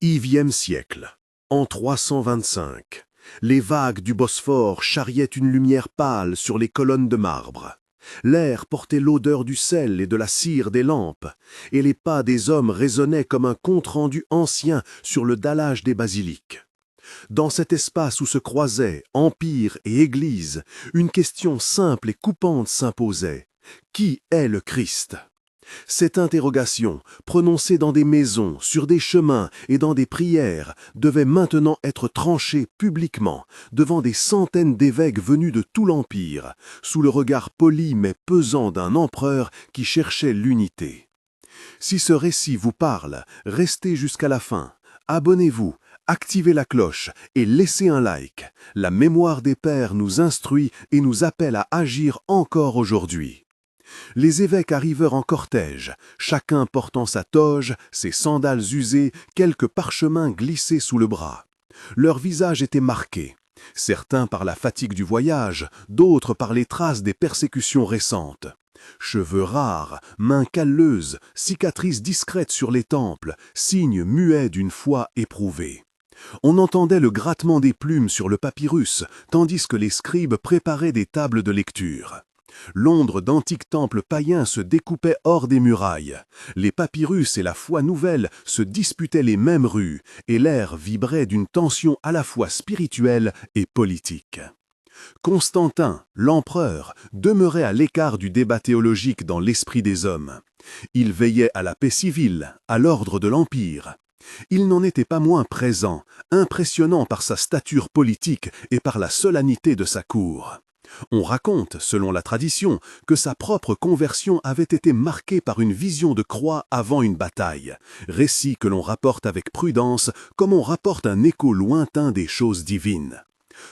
IVe siècle, en 325, les vagues du Bosphore charriaient une lumière pâle sur les colonnes de marbre. L'air portait l'odeur du sel et de la cire des lampes, et les pas des hommes résonnaient comme un compte-rendu ancien sur le dallage des basiliques. Dans cet espace où se croisaient empire et église, une question simple et coupante s'imposait. Qui est le Christ ? Cette interrogation, prononcée dans des maisons, sur des chemins et dans des prières, devait maintenant être tranchée publiquement, devant des centaines d'évêques venus de tout l'Empire, sous le regard poli mais pesant d'un empereur qui cherchait l'unité. Si ce récit vous parle, restez jusqu'à la fin. Abonnez-vous, activez la cloche et laissez un like. La mémoire des pères nous instruit et nous appelle à agir encore aujourd'hui. Les évêques arrivèrent en cortège, chacun portant sa toge, ses sandales usées, quelques parchemins glissés sous le bras. Leurs visages étaient marqués, certains par la fatigue du voyage, d'autres par les traces des persécutions récentes. Cheveux rares, mains calleuses, cicatrices discrètes sur les temples, signes muets d'une foi éprouvée. On entendait le grattement des plumes sur le papyrus, tandis que les scribes préparaient des tables de lecture. L'ombre d'antiques temples païens se découpait hors des murailles. Les papyrus et la foi nouvelle se disputaient les mêmes rues, et l'air vibrait d'une tension à la fois spirituelle et politique. Constantin, l'empereur, demeurait à l'écart du débat théologique dans l'esprit des hommes. Il veillait à la paix civile, à l'ordre de l'Empire. Il n'en était pas moins présent, impressionnant par sa stature politique et par la solennité de sa cour. On raconte, selon la tradition, que sa propre conversion avait été marquée par une vision de croix avant une bataille, récit que l'on rapporte avec prudence comme on rapporte un écho lointain des choses divines.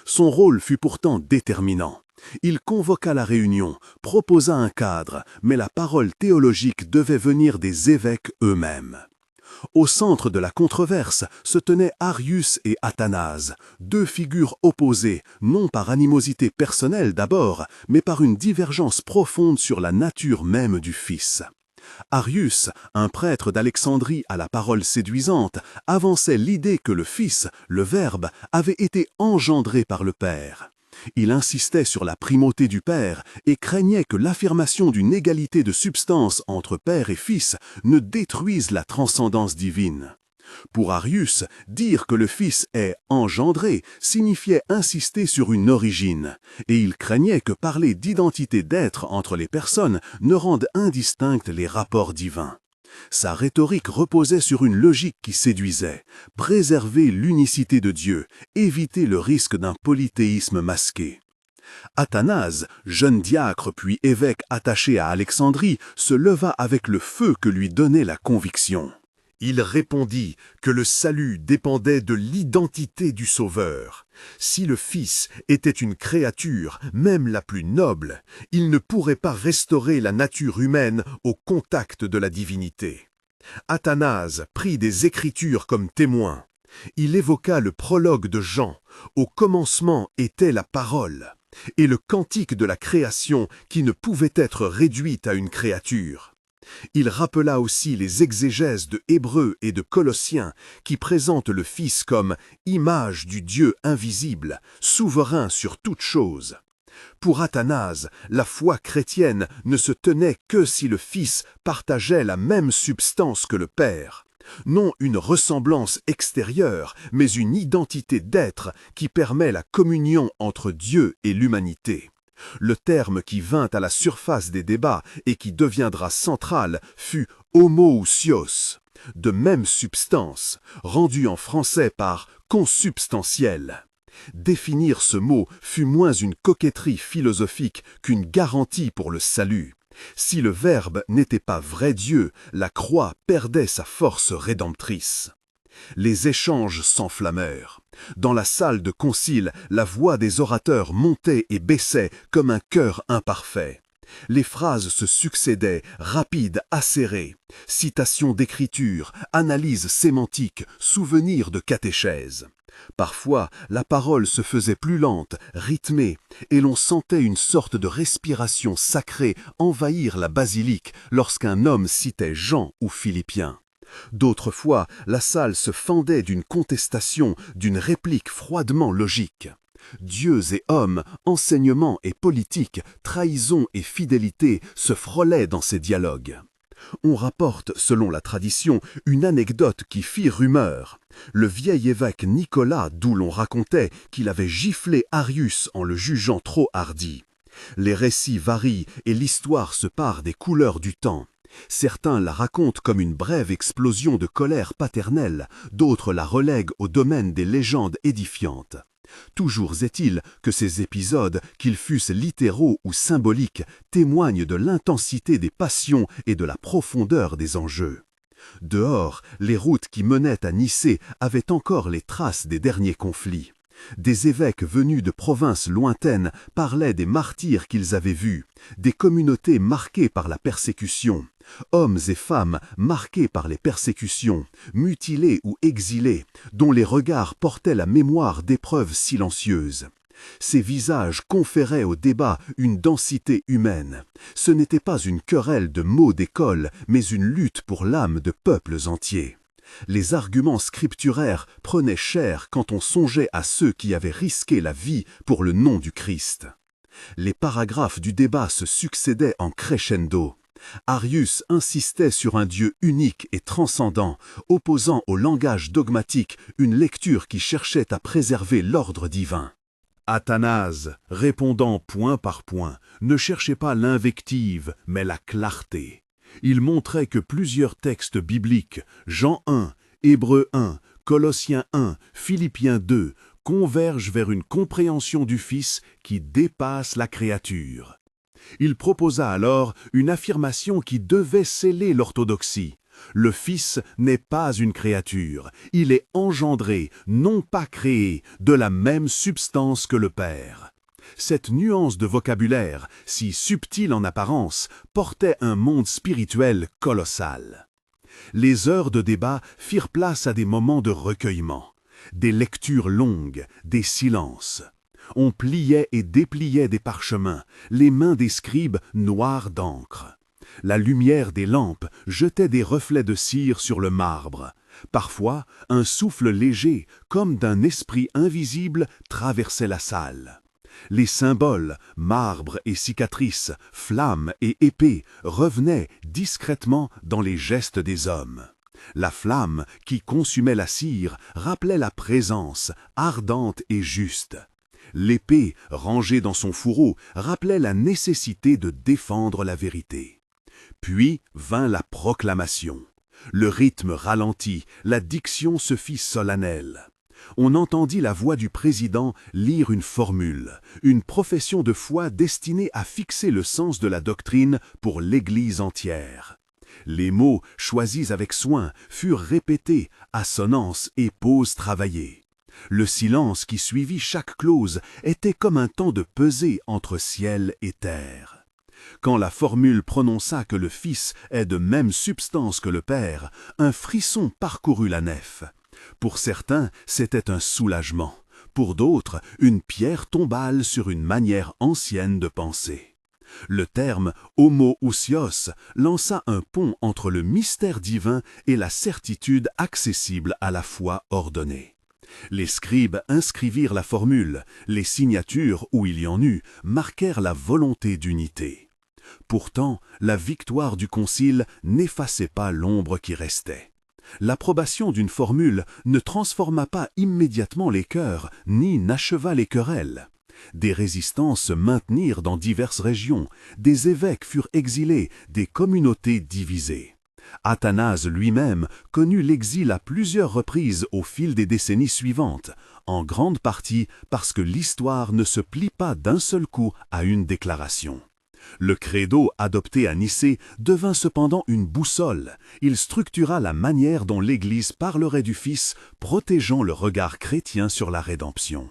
Son rôle fut pourtant déterminant. Il convoqua la réunion, proposa un cadre, mais la parole théologique devait venir des évêques eux-mêmes. Au centre de la controverse se tenaient Arius et Athanase, deux figures opposées, non par animosité personnelle d'abord, mais par une divergence profonde sur la nature même du Fils. Arius, un prêtre d'Alexandrie à la parole séduisante, avançait l'idée que le Fils, le Verbe, avait été engendré par le Père. Il insistait sur la primauté du Père et craignait que l'affirmation d'une égalité de substance entre Père et Fils ne détruise la transcendance divine. Pour Arius, dire que le Fils est engendré signifiait insister sur une origine, et il craignait que parler d'identité d'être entre les personnes ne rende indistincts les rapports divins. Sa rhétorique reposait sur une logique qui séduisait, préserver l'unicité de Dieu, éviter le risque d'un polythéisme masqué. Athanase, jeune diacre puis évêque attaché à Alexandrie, se leva avec le feu que lui donnait la conviction. Il répondit que le salut dépendait de l'identité du Sauveur. Si le Fils était une créature, même la plus noble, il ne pourrait pas restaurer la nature humaine au contact de la divinité. Athanase prit des Écritures comme témoin. Il évoqua le prologue de Jean. Au commencement était la parole, et le cantique de la création qui ne pouvait être réduite à une créature. Il rappela aussi les exégèses de Hébreux et de Colossiens qui présentent le Fils comme image du Dieu invisible, souverain sur toute chose. Pour Athanase, la foi chrétienne ne se tenait que si le Fils partageait la même substance que le Père. Non une ressemblance extérieure, mais une identité d'être qui permet la communion entre Dieu et l'humanité. Le terme qui vint à la surface des débats et qui deviendra central fut « homoousios », de même substance, rendu en français par « consubstantiel ». Définir ce mot fut moins une coquetterie philosophique qu'une garantie pour le salut. Si le Verbe n'était pas vrai Dieu, la croix perdait sa force rédemptrice. Les échanges s'enflammèrent. Dans la salle de concile, la voix des orateurs montait et baissait comme un chœur imparfait. Les phrases se succédaient, rapides, acérées. Citations d'écriture, analyses sémantiques, souvenirs de catéchèse. Parfois, la parole se faisait plus lente, rythmée, et l'on sentait une sorte de respiration sacrée envahir la basilique lorsqu'un homme citait Jean ou Philippiens. D'autres fois, la salle se fendait d'une contestation, d'une réplique froidement logique. Dieux et hommes, enseignement et politique, trahison et fidélité se frôlaient dans ces dialogues. On rapporte, selon la tradition, une anecdote qui fit rumeur. Le vieil évêque Nicolas, d'où l'on racontait qu'il avait giflé Arius en le jugeant trop hardi. Les récits varient et l'histoire se pare des couleurs du temps. Certains la racontent comme une brève explosion de colère paternelle, d'autres la relèguent au domaine des légendes édifiantes. Toujours est-il que ces épisodes, qu'ils fussent littéraux ou symboliques, témoignent de l'intensité des passions et de la profondeur des enjeux. Dehors, les routes qui menaient à Nicée avaient encore les traces des derniers conflits. Des évêques venus de provinces lointaines parlaient des martyrs qu'ils avaient vus, des communautés marquées par la persécution, hommes et femmes marqués par les persécutions, mutilés ou exilés, dont les regards portaient la mémoire d'épreuves silencieuses. Ces visages conféraient au débat une densité humaine. Ce n'était pas une querelle de mots d'école, mais une lutte pour l'âme de peuples entiers. Les arguments scripturaires prenaient cher quand on songeait à ceux qui avaient risqué la vie pour le nom du Christ. Les paragraphes du débat se succédaient en crescendo. Arius insistait sur un Dieu unique et transcendant, opposant au langage dogmatique une lecture qui cherchait à préserver l'ordre divin. Athanase, répondant point par point, ne cherchait pas l'invective, mais la clarté. Il montrait que plusieurs textes bibliques, Jean 1, Hébreux 1, Colossiens 1, Philippiens 2, convergent vers une compréhension du Fils qui dépasse la créature. Il proposa alors une affirmation qui devait sceller l'orthodoxie. Le Fils n'est pas une créature, il est engendré, non pas créé, de la même substance que le Père. Cette nuance de vocabulaire, si subtile en apparence, portait un monde spirituel colossal. Les heures de débat firent place à des moments de recueillement, des lectures longues, des silences. On pliait et dépliait des parchemins, les mains des scribes noires d'encre. La lumière des lampes jetait des reflets de cire sur le marbre. Parfois, un souffle léger, comme d'un esprit invisible, traversait la salle. Les symboles, marbre et cicatrices, flammes et épées, revenaient discrètement dans les gestes des hommes. La flamme, qui consumait la cire, rappelait la présence, ardente et juste. L'épée, rangée dans son fourreau, rappelait la nécessité de défendre la vérité. Puis vint la proclamation. Le rythme ralentit, la diction se fit solennelle. On entendit la voix du président lire une formule, une profession de foi destinée à fixer le sens de la doctrine pour l'Église entière. Les mots, choisis avec soin, furent répétés, assonances et pauses travaillées. Le silence qui suivit chaque clause était comme un temps de pesée entre ciel et terre. Quand la formule prononça que le Fils est de même substance que le Père, un frisson parcourut la nef. Pour certains, c'était un soulagement. Pour d'autres, une pierre tombale sur une manière ancienne de penser. Le terme « homoousios » lança un pont entre le mystère divin et la certitude accessible à la foi ordonnée. Les scribes inscrivirent la formule, les signatures, où il y en eut, marquèrent la volonté d'unité. Pourtant, la victoire du concile n'effaçait pas l'ombre qui restait. L'approbation d'une formule ne transforma pas immédiatement les cœurs, ni n'acheva les querelles. Des résistances se maintenirent dans diverses régions, des évêques furent exilés, des communautés divisées. Athanase lui-même connut l'exil à plusieurs reprises au fil des décennies suivantes, en grande partie parce que l'histoire ne se plie pas d'un seul coup à une déclaration. Le credo adopté à Nicée devint cependant une boussole. Il structura la manière dont l'Église parlerait du Fils, protégeant le regard chrétien sur la rédemption.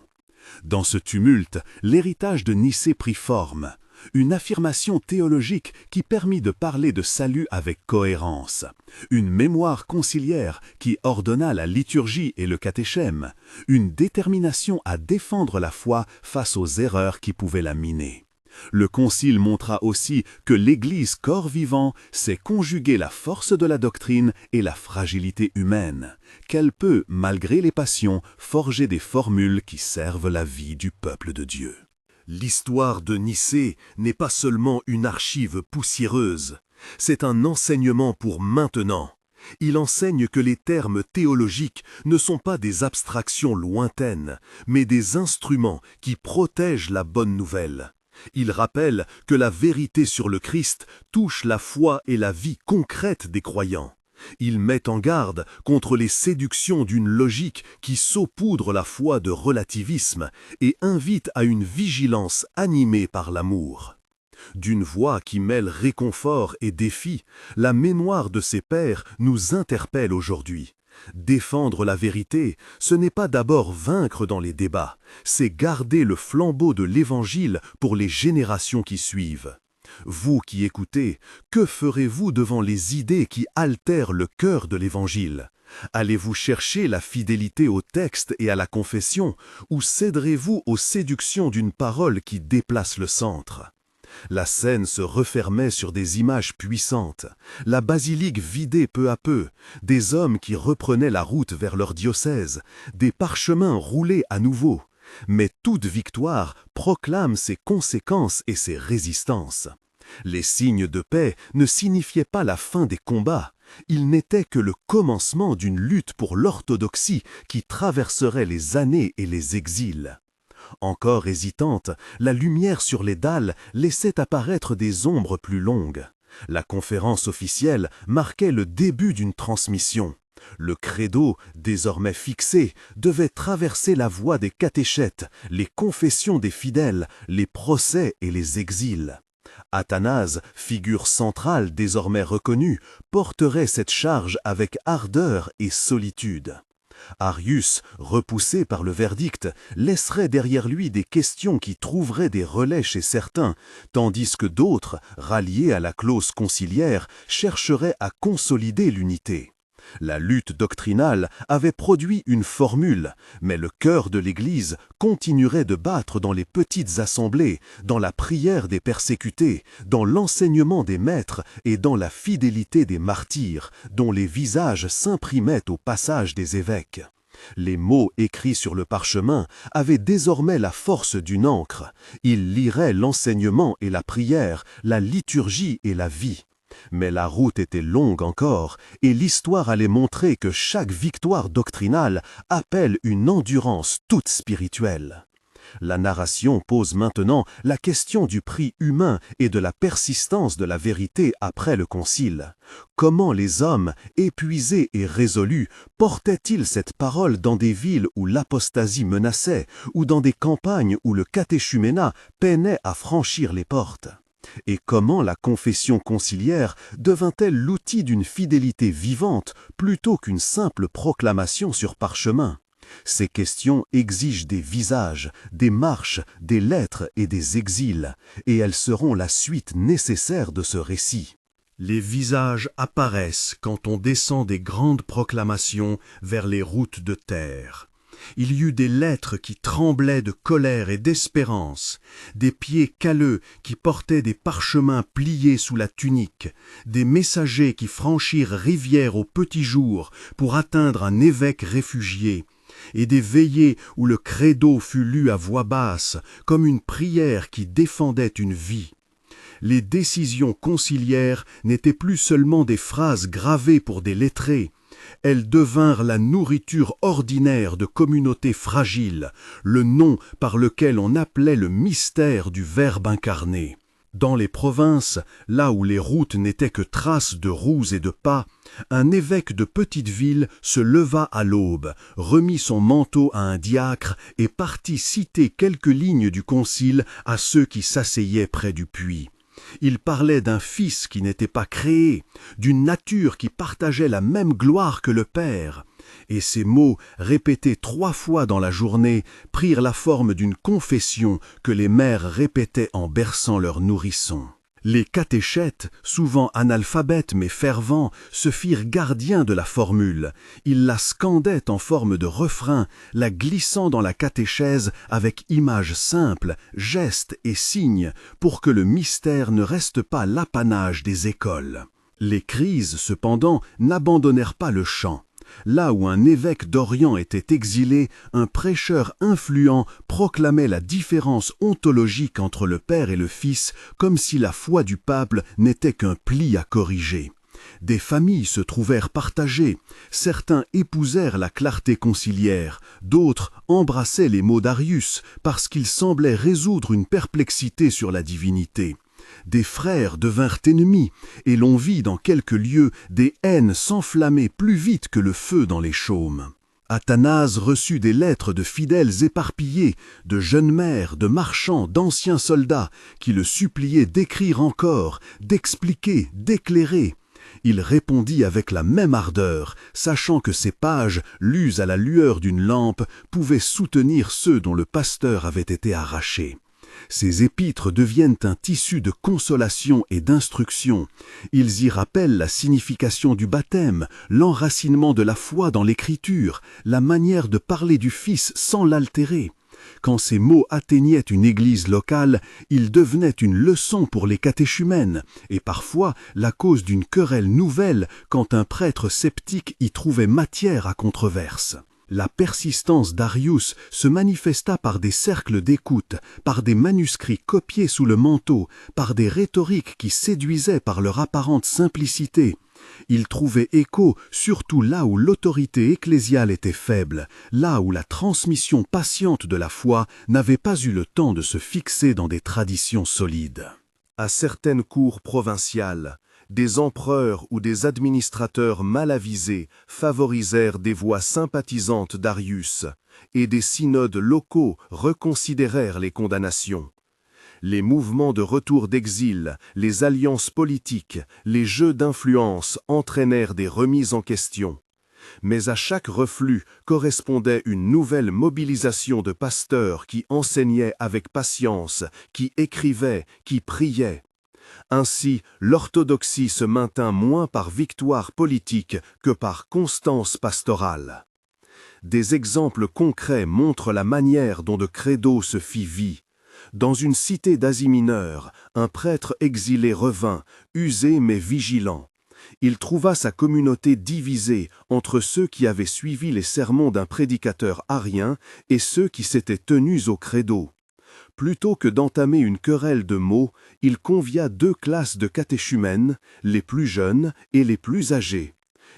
Dans ce tumulte, l'héritage de Nicée prit forme. Une affirmation théologique qui permit de parler de salut avec cohérence, une mémoire conciliaire qui ordonna la liturgie et le catéchème, une détermination à défendre la foi face aux erreurs qui pouvaient la miner. Le Concile montra aussi que l'Église corps vivant sait conjuguer la force de la doctrine et la fragilité humaine, qu'elle peut, malgré les passions, forger des formules qui servent la vie du peuple de Dieu. L'histoire de Nicée n'est pas seulement une archive poussiéreuse, c'est un enseignement pour maintenant. Il enseigne que les termes théologiques ne sont pas des abstractions lointaines, mais des instruments qui protègent la bonne nouvelle. Il rappelle que la vérité sur le Christ touche la foi et la vie concrète des croyants. Il met en garde contre les séductions d'une logique qui saupoudre la foi de relativisme et invite à une vigilance animée par l'amour. D'une voix qui mêle réconfort et défi, la mémoire de ses pères nous interpelle aujourd'hui. Défendre la vérité, ce n'est pas d'abord vaincre dans les débats, c'est garder le flambeau de l'Évangile pour les générations qui suivent. Vous qui écoutez, que ferez-vous devant les idées qui altèrent le cœur de l'Évangile? Allez-vous chercher la fidélité au texte et à la confession, ou céderez-vous aux séductions d'une parole qui déplace le centre? La scène se refermait sur des images puissantes, la basilique vidée peu à peu, des hommes qui reprenaient la route vers leur diocèse, des parchemins roulés à nouveau. Mais toute victoire proclame ses conséquences et ses résistances. Les signes de paix ne signifiaient pas la fin des combats, ils n'étaient que le commencement d'une lutte pour l'orthodoxie qui traverserait les années et les exils. Encore hésitante, la lumière sur les dalles laissait apparaître des ombres plus longues. La conférence officielle marquait le début d'une transmission. Le credo, désormais fixé, devait traverser la voie des catéchètes, les confessions des fidèles, les procès et les exils. Athanase, figure centrale désormais reconnue, porterait cette charge avec ardeur et solitude. Arius, repoussé par le verdict, laisserait derrière lui des questions qui trouveraient des relais chez certains, tandis que d'autres, ralliés à la clause conciliaire, chercheraient à consolider l'unité. La lutte doctrinale avait produit une formule, mais le cœur de l'Église continuerait de battre dans les petites assemblées, dans la prière des persécutés, dans l'enseignement des maîtres et dans la fidélité des martyrs, dont les visages s'imprimaient au passage des évêques. Les mots écrits sur le parchemin avaient désormais la force d'une encre. Ils liraient l'enseignement et la prière, la liturgie et la vie. Mais la route était longue encore, et l'histoire allait montrer que chaque victoire doctrinale appelle une endurance toute spirituelle. La narration pose maintenant la question du prix humain et de la persistance de la vérité après le concile. Comment les hommes, épuisés et résolus, portaient-ils cette parole dans des villes où l'apostasie menaçait, ou dans des campagnes où le catéchuménat peinait à franchir les portes? Et comment la confession conciliaire devint-elle l'outil d'une fidélité vivante plutôt qu'une simple proclamation sur parchemin? Ces questions exigent des visages, des marches, des lettres et des exils, et elles seront la suite nécessaire de ce récit. Les visages apparaissent quand on descend des grandes proclamations vers les routes de terre. Il y eut des lettres qui tremblaient de colère et d'espérance, des pieds calleux qui portaient des parchemins pliés sous la tunique, des messagers qui franchirent rivière au petit jour pour atteindre un évêque réfugié, et des veillées où le credo fut lu à voix basse, comme une prière qui défendait une vie. Les décisions conciliaires n'étaient plus seulement des phrases gravées pour des lettrés, elles devinrent la nourriture ordinaire de communautés fragiles, le nom par lequel on appelait le mystère du Verbe incarné. Dans les provinces, là où les routes n'étaient que traces de roues et de pas, un évêque de petite ville se leva à l'aube, remit son manteau à un diacre et partit citer quelques lignes du concile à ceux qui s'asseyaient près du puits. Il parlait d'un fils qui n'était pas créé, d'une nature qui partageait la même gloire que le Père. Et ces mots, répétés 3 fois dans la journée, prirent la forme d'une confession que les mères répétaient en berçant leurs nourrissons. Les catéchètes, souvent analphabètes mais fervents, se firent gardiens de la formule. Ils la scandaient en forme de refrain, la glissant dans la catéchèse avec images simples, gestes et signes, pour que le mystère ne reste pas l'apanage des écoles. Les crises, cependant, n'abandonnèrent pas le chant. Là où un évêque d'Orient était exilé, un prêcheur influent proclamait la différence ontologique entre le Père et le Fils, comme si la foi du peuple n'était qu'un pli à corriger. Des familles se trouvèrent partagées, certains épousèrent la clarté conciliaire, d'autres embrassaient les mots d'Arius, parce qu'ils semblaient résoudre une perplexité sur la divinité. Des frères devinrent ennemis, et l'on vit dans quelques lieux des haines s'enflammer plus vite que le feu dans les chaumes. Athanase reçut des lettres de fidèles éparpillés, de jeunes mères, de marchands, d'anciens soldats, qui le suppliaient d'écrire encore, d'expliquer, d'éclairer. Il répondit avec la même ardeur, sachant que ces pages, lues à la lueur d'une lampe, pouvaient soutenir ceux dont le pasteur avait été arraché. Ces épîtres deviennent un tissu de consolation et d'instruction. Ils y rappellent la signification du baptême, l'enracinement de la foi dans l'Écriture, la manière de parler du Fils sans l'altérer. Quand ces mots atteignaient une église locale, ils devenaient une leçon pour les catéchumènes, et parfois la cause d'une querelle nouvelle quand un prêtre sceptique y trouvait matière à controverse. La persistance d'Arius se manifesta par des cercles d'écoute, par des manuscrits copiés sous le manteau, par des rhétoriques qui séduisaient par leur apparente simplicité. Il trouvait écho surtout là où l'autorité ecclésiale était faible, là où la transmission patiente de la foi n'avait pas eu le temps de se fixer dans des traditions solides. À certaines cours provinciales, des empereurs ou des administrateurs mal avisés favorisèrent des voix sympathisantes d'Arius, et des synodes locaux reconsidérèrent les condamnations. Les mouvements de retour d'exil, les alliances politiques, les jeux d'influence entraînèrent des remises en question. Mais à chaque reflux correspondait une nouvelle mobilisation de pasteurs qui enseignaient avec patience, qui écrivaient, qui priaient. Ainsi, l'orthodoxie se maintint moins par victoire politique que par constance pastorale. Des exemples concrets montrent la manière dont le credo se fit vie. Dans une cité d'Asie mineure, un prêtre exilé revint, usé mais vigilant. Il trouva sa communauté divisée entre ceux qui avaient suivi les sermons d'un prédicateur arien et ceux qui s'étaient tenus au credo. Plutôt que d'entamer une querelle de mots, il convia deux classes de catéchumènes, les plus jeunes et les plus âgés.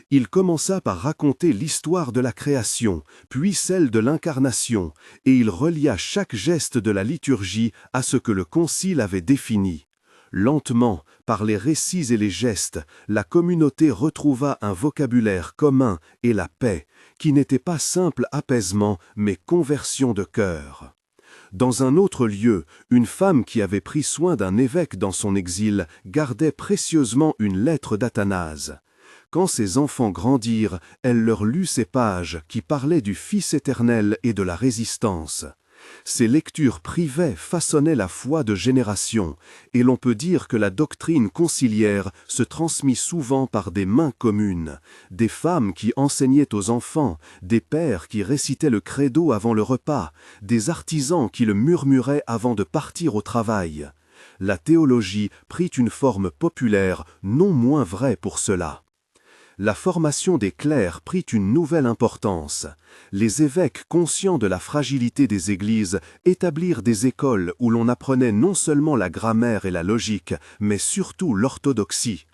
Il commença par raconter l'histoire de la création, puis celle de l'incarnation, et il relia chaque geste de la liturgie à ce que le concile avait défini. Lentement, par les récits et les gestes, la communauté retrouva un vocabulaire commun et la paix, qui n'était pas simple apaisement, mais conversion de cœur. Dans un autre lieu, une femme qui avait pris soin d'un évêque dans son exil gardait précieusement une lettre d'Athanase. Quand ses enfants grandirent, elle leur lut ces pages qui parlaient du Fils éternel et de la résistance. Ces lectures privées façonnaient la foi de génération, et l'on peut dire que la doctrine conciliaire se transmit souvent par des mains communes, des femmes qui enseignaient aux enfants, des pères qui récitaient le credo avant le repas, des artisans qui le murmuraient avant de partir au travail. La théologie prit une forme populaire, non moins vraie pour cela. La formation des clercs prit une nouvelle importance. Les évêques, conscients de la fragilité des églises, établirent des écoles où l'on apprenait non seulement la grammaire et la logique, mais surtout l'orthodoxie.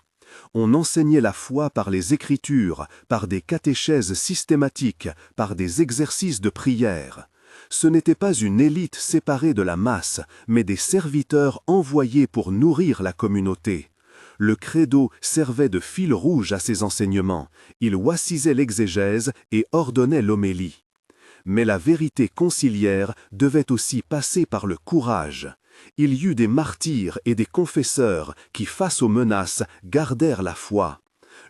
On enseignait la foi par les Écritures, par des catéchèses systématiques, par des exercices de prière. Ce n'était pas une élite séparée de la masse, mais des serviteurs envoyés pour nourrir la communauté. Le credo servait de fil rouge à ces enseignements. Il oisisait l'exégèse et ordonnait l'homélie. Mais la vérité conciliaire devait aussi passer par le courage. Il y eut des martyrs et des confesseurs qui, face aux menaces, gardèrent la foi.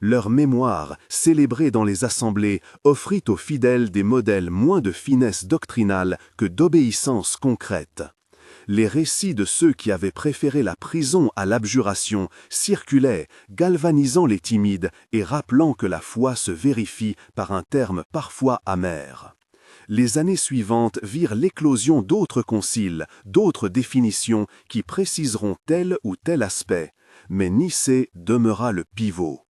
Leur mémoire, célébrée dans les assemblées, offrit aux fidèles des modèles moins de finesse doctrinale que d'obéissance concrète. Les récits de ceux qui avaient préféré la prison à l'abjuration circulaient, galvanisant les timides et rappelant que la foi se vérifie par un terme parfois amer. Les années suivantes virent l'éclosion d'autres conciles, d'autres définitions qui préciseront tel ou tel aspect, mais Nicée demeura le pivot.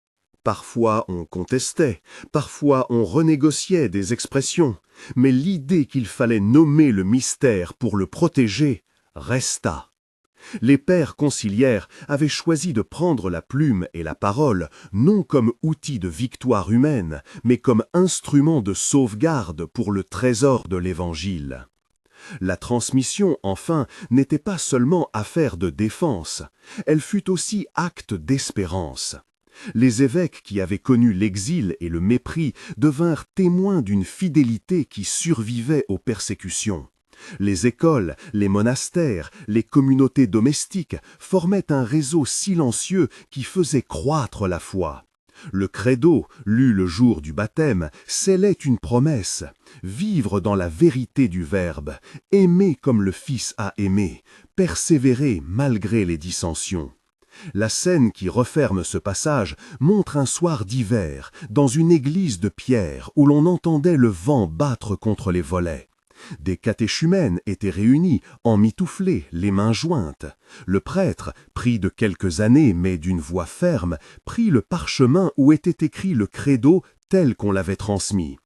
Parfois on contestait, parfois on renégociait des expressions, mais l'idée qu'il fallait nommer le mystère pour le protéger resta. Les pères conciliaires avaient choisi de prendre la plume et la parole, non comme outil de victoire humaine, mais comme instrument de sauvegarde pour le trésor de l'Évangile. La transmission, enfin, n'était pas seulement affaire de défense, elle fut aussi acte d'espérance. Les évêques qui avaient connu l'exil et le mépris devinrent témoins d'une fidélité qui survivait aux persécutions. Les écoles, les monastères, les communautés domestiques formaient un réseau silencieux qui faisait croître la foi. Le credo, lu le jour du baptême, scellait une promesse: vivre dans la vérité du Verbe, aimer comme le Fils a aimé, persévérer malgré les dissensions. La scène qui referme ce passage montre un soir d'hiver, dans une église de pierre où l'on entendait le vent battre contre les volets. Des catéchumènes étaient réunis, emmitouflés, les mains jointes. Le prêtre, pris de quelques années mais d'une voix ferme, prit le parchemin où était écrit le credo tel qu'on l'avait transmis.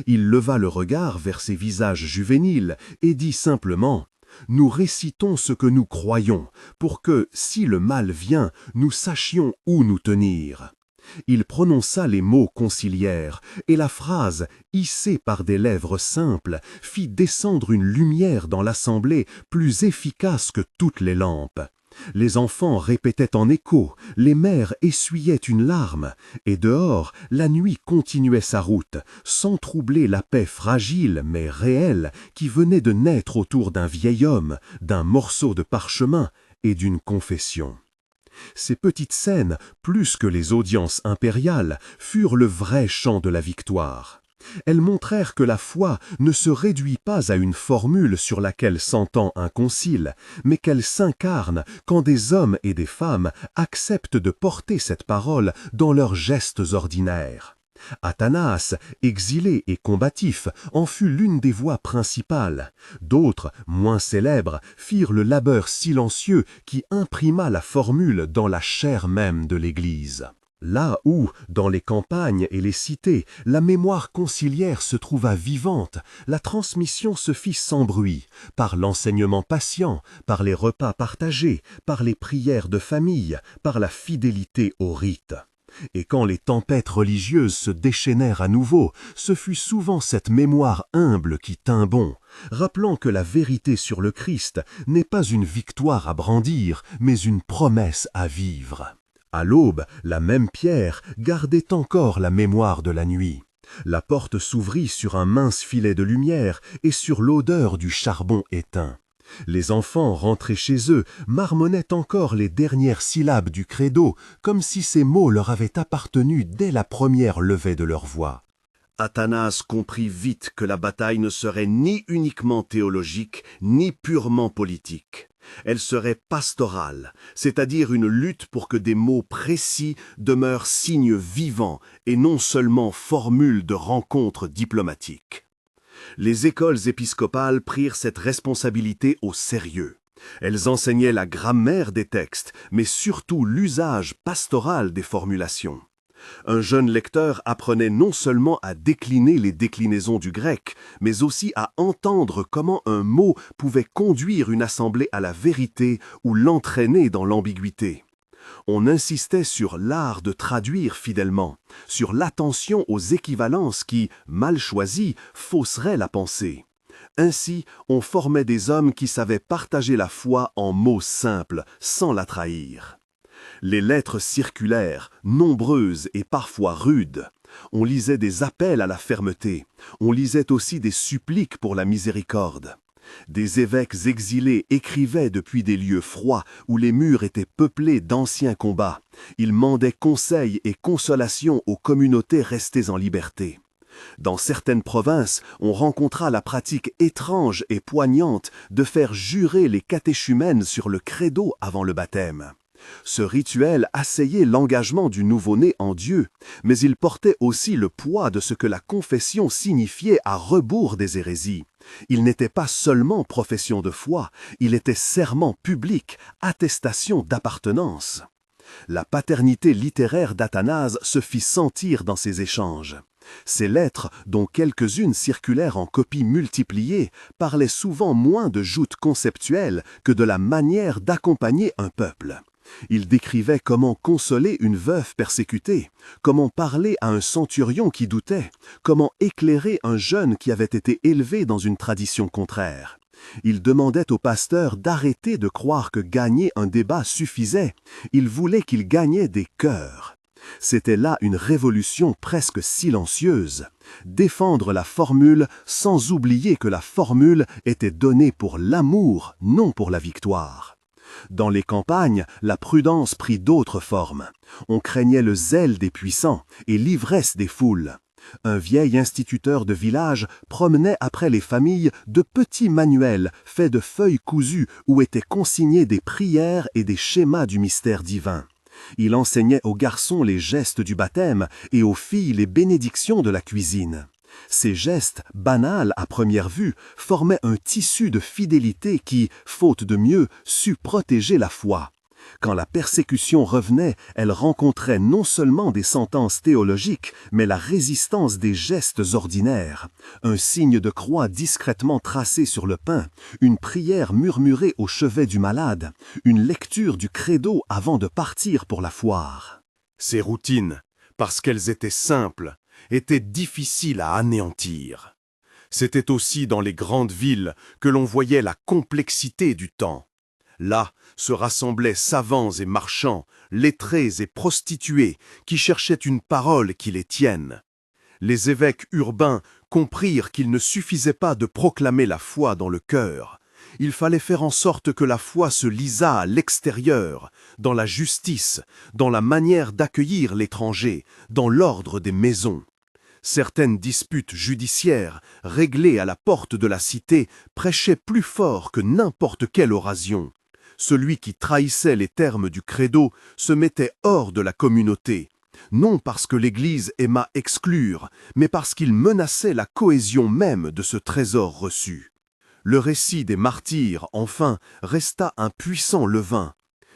Il leva le regard vers ces visages juvéniles et dit simplement: « Nous récitons ce que nous croyons, pour que, si le mal vient, nous sachions où nous tenir. » Il prononça les mots conciliaires, et la phrase, hissée par des lèvres simples, fit descendre une lumière dans l'assemblée plus efficace que toutes les lampes. Les enfants répétaient en écho, les mères essuyaient une larme, et dehors, la nuit continuait sa route, sans troubler la paix fragile mais réelle qui venait de naître autour d'un vieil homme, d'un morceau de parchemin et d'une confession. Ces petites scènes, plus que les audiences impériales, furent le vrai chant de la victoire. Elles montrèrent que la foi ne se réduit pas à une formule sur laquelle s'entend un concile, mais qu'elle s'incarne quand des hommes et des femmes acceptent de porter cette parole dans leurs gestes ordinaires. Athanas, exilé et combatif, en fut l'une des voix principales. D'autres, moins célèbres, firent le labeur silencieux qui imprima la formule dans la chair même de l'Église. Là où, dans les campagnes et les cités, la mémoire conciliaire se trouva vivante, la transmission se fit sans bruit, par l'enseignement patient, par les repas partagés, par les prières de famille, par la fidélité au rite. Et quand les tempêtes religieuses se déchaînèrent à nouveau, ce fut souvent cette mémoire humble qui tint bon, rappelant que la vérité sur le Christ n'est pas une victoire à brandir, mais une promesse à vivre. À l'aube, la même pierre gardait encore la mémoire de la nuit. La porte s'ouvrit sur un mince filet de lumière et sur l'odeur du charbon éteint. Les enfants rentrés chez eux marmonnaient encore les dernières syllabes du credo, comme si ces mots leur avaient appartenu dès la première levée de leur voix. Athanas comprit vite que la bataille ne serait ni uniquement théologique, ni purement politique. Elle serait pastorale, c'est-à-dire une lutte pour que des mots précis demeurent signes vivants et non seulement formules de rencontres diplomatiques. Les écoles épiscopales prirent cette responsabilité au sérieux. Elles enseignaient la grammaire des textes, mais surtout l'usage pastoral des formulations. Un jeune lecteur apprenait non seulement à décliner les déclinaisons du grec, mais aussi à entendre comment un mot pouvait conduire une assemblée à la vérité ou l'entraîner dans l'ambiguïté. On insistait sur l'art de traduire fidèlement, sur l'attention aux équivalences qui, mal choisies, fausseraient la pensée. Ainsi, on formait des hommes qui savaient partager la foi en mots simples, sans la trahir. Les lettres circulèrent, nombreuses et parfois rudes. On lisait des appels à la fermeté. On lisait aussi des suppliques pour la miséricorde. Des évêques exilés écrivaient depuis des lieux froids où les murs étaient peuplés d'anciens combats. Ils mandaient conseil et consolation aux communautés restées en liberté. Dans certaines provinces, on rencontra la pratique étrange et poignante de faire jurer les catéchumènes sur le credo avant le baptême. Ce rituel asseyait l'engagement du nouveau-né en Dieu, mais il portait aussi le poids de ce que la confession signifiait à rebours des hérésies. Il n'était pas seulement profession de foi, il était serment public, attestation d'appartenance. La paternité littéraire d'Athanase se fit sentir dans ces échanges. Ces lettres, dont quelques-unes circulèrent en copies multipliées, parlaient souvent moins de joutes conceptuelles que de la manière d'accompagner un peuple. Il décrivait comment consoler une veuve persécutée, comment parler à un centurion qui doutait, comment éclairer un jeune qui avait été élevé dans une tradition contraire. Il demandait au pasteur d'arrêter de croire que gagner un débat suffisait. Il voulait qu'il gagnait des cœurs. C'était là une révolution presque silencieuse. Défendre la formule sans oublier que la formule était donnée pour l'amour, non pour la victoire. Dans les campagnes, la prudence prit d'autres formes. On craignait le zèle des puissants et l'ivresse des foules. Un vieil instituteur de village promenait après les familles de petits manuels faits de feuilles cousues où étaient consignés des prières et des schémas du mystère divin. Il enseignait aux garçons les gestes du baptême et aux filles les bénédictions de la cuisine. Ces gestes, banals à première vue, formaient un tissu de fidélité qui, faute de mieux, sut protéger la foi. Quand la persécution revenait, elle rencontrait non seulement des sentences théologiques, mais la résistance des gestes ordinaires. Un signe de croix discrètement tracé sur le pain, une prière murmurée au chevet du malade, une lecture du credo avant de partir pour la foire. Ces routines, parce qu'elles étaient simples, étaient difficiles à anéantir. C'était aussi dans les grandes villes que l'on voyait la complexité du temps. Là se rassemblaient savants et marchands, lettrés et prostituées, qui cherchaient une parole qui les tienne. Les évêques urbains comprirent qu'il ne suffisait pas de proclamer la foi dans le cœur. Il fallait faire en sorte que la foi se lisât à l'extérieur, dans la justice, dans la manière d'accueillir l'étranger, dans l'ordre des maisons. Certaines disputes judiciaires, réglées à la porte de la cité, prêchaient plus fort que n'importe quelle oraison. Celui qui trahissait les termes du credo se mettait hors de la communauté, non parce que l'Église aima exclure, mais parce qu'il menaçait la cohésion même de ce trésor reçu. Le récit des martyrs, enfin, resta un puissant levain.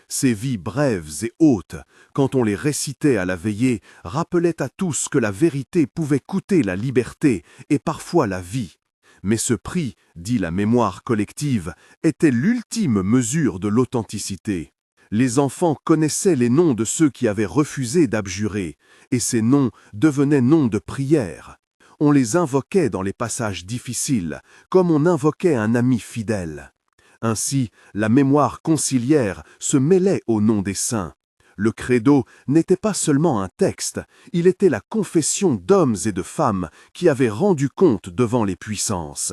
Ces vies brèves et hautes, quand on les récitait à la veillée, rappelaient à tous que la vérité pouvait coûter la liberté et parfois la vie. Mais ce prix, dit la mémoire collective, était l'ultime mesure de l'authenticité. Les enfants connaissaient les noms de ceux qui avaient refusé d'abjurer, et ces noms devenaient noms de prière. On les invoquait dans les passages difficiles, comme on invoquait un ami fidèle. Ainsi, la mémoire conciliaire se mêlait au nom des saints. Le credo n'était pas seulement un texte, il était la confession d'hommes et de femmes qui avaient rendu compte devant les puissances.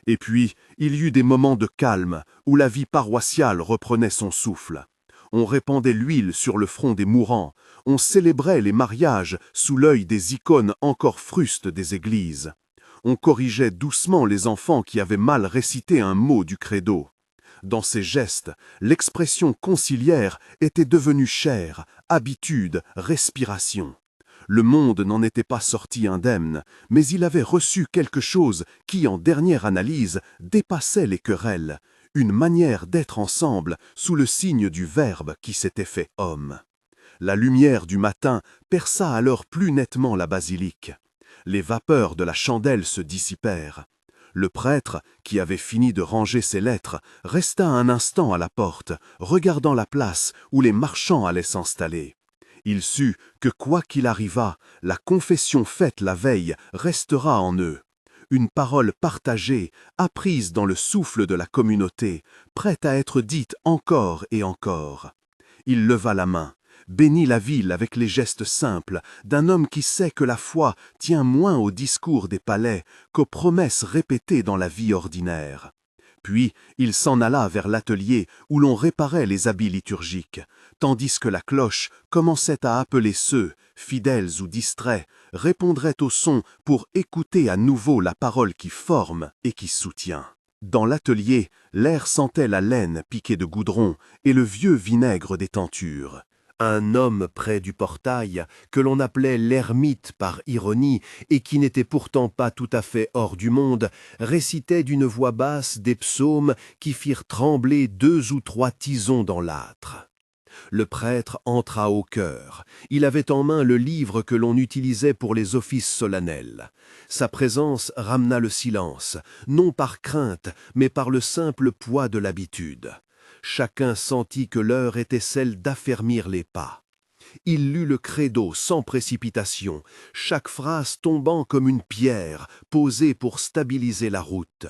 Et puis, il y eut des moments de calme où la vie paroissiale reprenait son souffle. On répandait l'huile sur le front des mourants, on célébrait les mariages sous l'œil des icônes encore frustes des églises. On corrigeait doucement les enfants qui avaient mal récité un mot du credo. Dans ces gestes, l'expression conciliaire était devenue chair, habitude, respiration. Le monde n'en était pas sorti indemne, mais il avait reçu quelque chose qui, en dernière analyse, dépassait les querelles, une manière d'être ensemble sous le signe du Verbe qui s'était fait homme. La lumière du matin perça alors plus nettement la basilique. Les vapeurs de la chandelle se dissipèrent. Le prêtre, qui avait fini de ranger ses lettres, resta un instant à la porte, regardant la place où les marchands allaient s'installer. Il sut que quoi qu'il arrivât, la confession faite la veille restera en eux. Une parole partagée, apprise dans le souffle de la communauté, prête à être dite encore et encore. Il leva la main, bénit la ville avec les gestes simples d'un homme qui sait que la foi tient moins au discours des palais qu'aux promesses répétées dans la vie ordinaire. Puis il s'en alla vers l'atelier où l'on réparait les habits liturgiques, tandis que la cloche commençait à appeler ceux, fidèles ou distraits, répondraient au son pour écouter à nouveau la parole qui forme et qui soutient. Dans l'atelier, l'air sentait la laine piquée de goudron et le vieux vinaigre des tentures. Un homme près du portail, que l'on appelait l'ermite par ironie et qui n'était pourtant pas tout à fait hors du monde, récitait d'une voix basse des psaumes qui firent trembler 2 ou 3 tisons dans l'âtre. Le prêtre entra au chœur. Il avait en main le livre que l'on utilisait pour les offices solennels. Sa présence ramena le silence, non par crainte, mais par le simple poids de l'habitude. Chacun sentit que l'heure était celle d'affermir les pas. Il lut le credo sans précipitation, chaque phrase tombant comme une pierre posée pour stabiliser la route.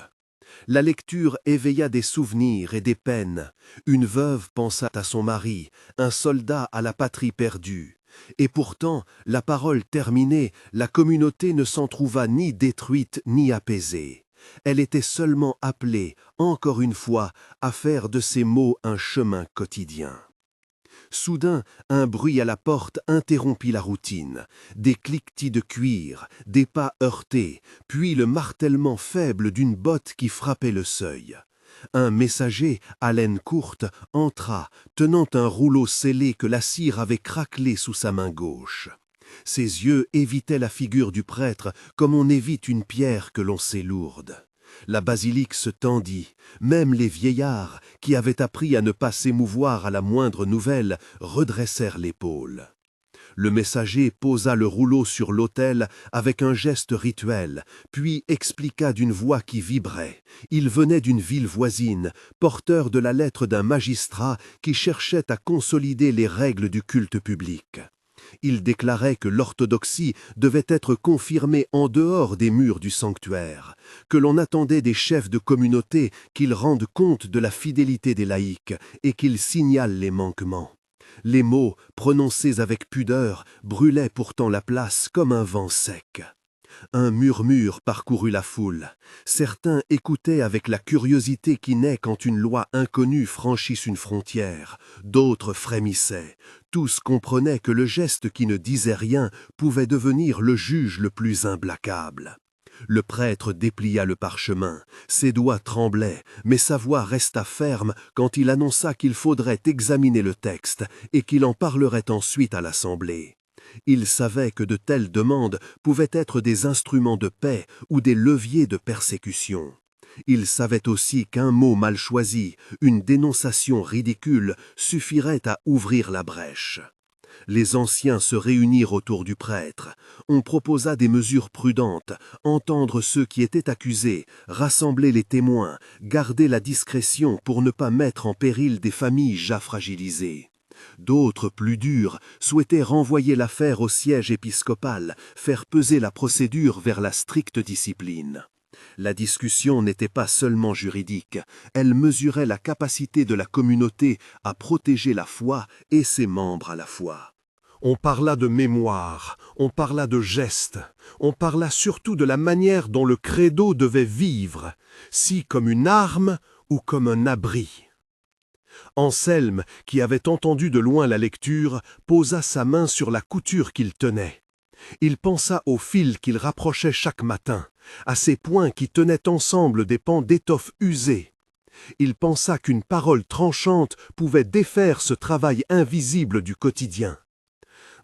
La lecture éveilla des souvenirs et des peines. Une veuve pensa à son mari, un soldat à la patrie perdue. Et pourtant, la parole terminée, la communauté ne s'en trouva ni détruite ni apaisée. Elle était seulement appelée, encore une fois, à faire de ces mots un chemin quotidien. Soudain, un bruit à la porte interrompit la routine. Des cliquetis de cuir, des pas heurtés, puis le martèlement faible d'une botte qui frappait le seuil. Un messager, à laine courte, entra, tenant un rouleau scellé que la cire avait craquelé sous sa main gauche. Ses yeux évitaient la figure du prêtre comme on évite une pierre que l'on sait lourde. La basilique se tendit, même les vieillards, qui avaient appris à ne pas s'émouvoir à la moindre nouvelle, redressèrent l'épaule. Le messager posa le rouleau sur l'autel avec un geste rituel, puis expliqua d'une voix qui vibrait. Il venait d'une ville voisine, porteur de la lettre d'un magistrat qui cherchait à consolider les règles du culte public. Il déclarait que l'orthodoxie devait être confirmée en dehors des murs du sanctuaire, que l'on attendait des chefs de communauté qu'ils rendent compte de la fidélité des laïcs et qu'ils signalent les manquements. Les mots, prononcés avec pudeur, brûlaient pourtant la place comme un vent sec. Un murmure parcourut la foule. Certains écoutaient avec la curiosité qui naît quand une loi inconnue franchisse une frontière. D'autres frémissaient. Tous comprenaient que le geste qui ne disait rien pouvait devenir le juge le plus implacable. Le prêtre déplia le parchemin. Ses doigts tremblaient, mais sa voix resta ferme quand il annonça qu'il faudrait examiner le texte et qu'il en parlerait ensuite à l'Assemblée. Il savait que de telles demandes pouvaient être des instruments de paix ou des leviers de persécution. Il savait aussi qu'un mot mal choisi, une dénonciation ridicule, suffirait à ouvrir la brèche. Les anciens se réunirent autour du prêtre. On proposa des mesures prudentes, entendre ceux qui étaient accusés, rassembler les témoins, garder la discrétion pour ne pas mettre en péril des familles déjà fragilisées. D'autres, plus durs, souhaitaient renvoyer l'affaire au siège épiscopal, faire peser la procédure vers la stricte discipline. La discussion n'était pas seulement juridique, elle mesurait la capacité de la communauté à protéger la foi et ses membres à la fois. On parla de mémoire, on parla de gestes, on parla surtout de la manière dont le credo devait vivre, si comme une arme ou comme un abri. Anselme, qui avait entendu de loin la lecture, posa sa main sur la couture qu'il tenait. Il pensa aux fils qu'il rapprochait chaque matin, à ces points qui tenaient ensemble des pans d'étoffe usés. Il pensa qu'une parole tranchante pouvait défaire ce travail invisible du quotidien.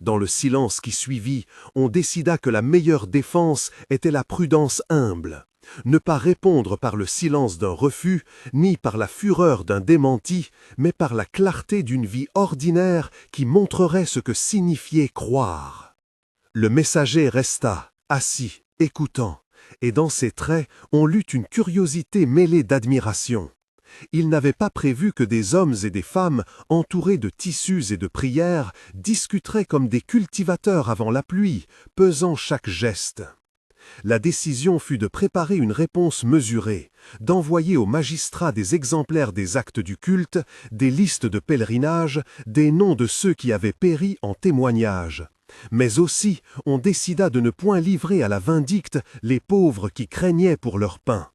Dans le silence qui suivit, on décida que la meilleure défense était la prudence humble. Ne pas répondre par le silence d'un refus, ni par la fureur d'un démenti, mais par la clarté d'une vie ordinaire qui montrerait ce que signifiait croire. Le messager resta, assis, écoutant, et dans ses traits, on lut une curiosité mêlée d'admiration. Il n'avait pas prévu que des hommes et des femmes, entourés de tissus et de prières, discuteraient comme des cultivateurs avant la pluie, pesant chaque geste. La décision fut de préparer une réponse mesurée, d'envoyer aux magistrats des exemplaires des actes du culte, des listes de pèlerinage, des noms de ceux qui avaient péri en témoignage. Mais aussi, on décida de ne point livrer à la vindicte les pauvres qui craignaient pour leur pain.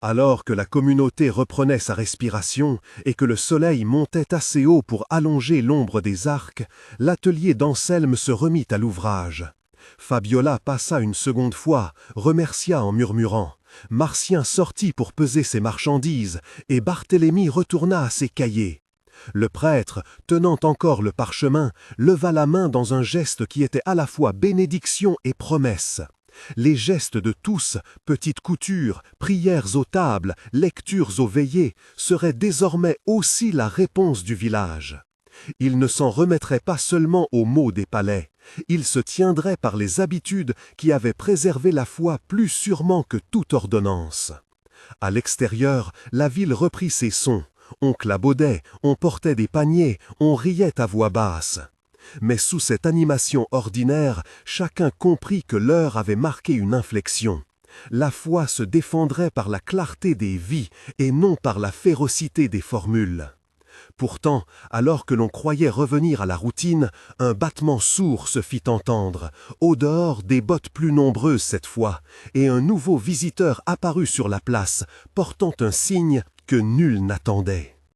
Alors que la communauté reprenait sa respiration et que le soleil montait assez haut pour allonger l'ombre des arcs, l'atelier d'Anselme se remit à l'ouvrage. Fabiola passa une seconde fois, remercia en murmurant. Martien sortit pour peser ses marchandises et Barthélemy retourna à ses cahiers. Le prêtre, tenant encore le parchemin, leva la main dans un geste qui était à la fois bénédiction et promesse. Les gestes de tous, petites coutures, prières aux tables, lectures aux veillées, seraient désormais aussi la réponse du village. Il ne s'en remettrait pas seulement aux mots des palais, il se tiendrait par les habitudes qui avaient préservé la foi plus sûrement que toute ordonnance. À l'extérieur, la ville reprit ses sons, on clabaudait, on portait des paniers, on riait à voix basse. Mais sous cette animation ordinaire, chacun comprit que l'heure avait marqué une inflexion. La foi se défendrait par la clarté des vies et non par la férocité des formules. Pourtant, alors que l'on croyait revenir à la routine, un battement sourd se fit entendre, au dehors des bottes plus nombreuses cette fois, et un nouveau visiteur apparut sur la place, portant un signe que nul n'attendait.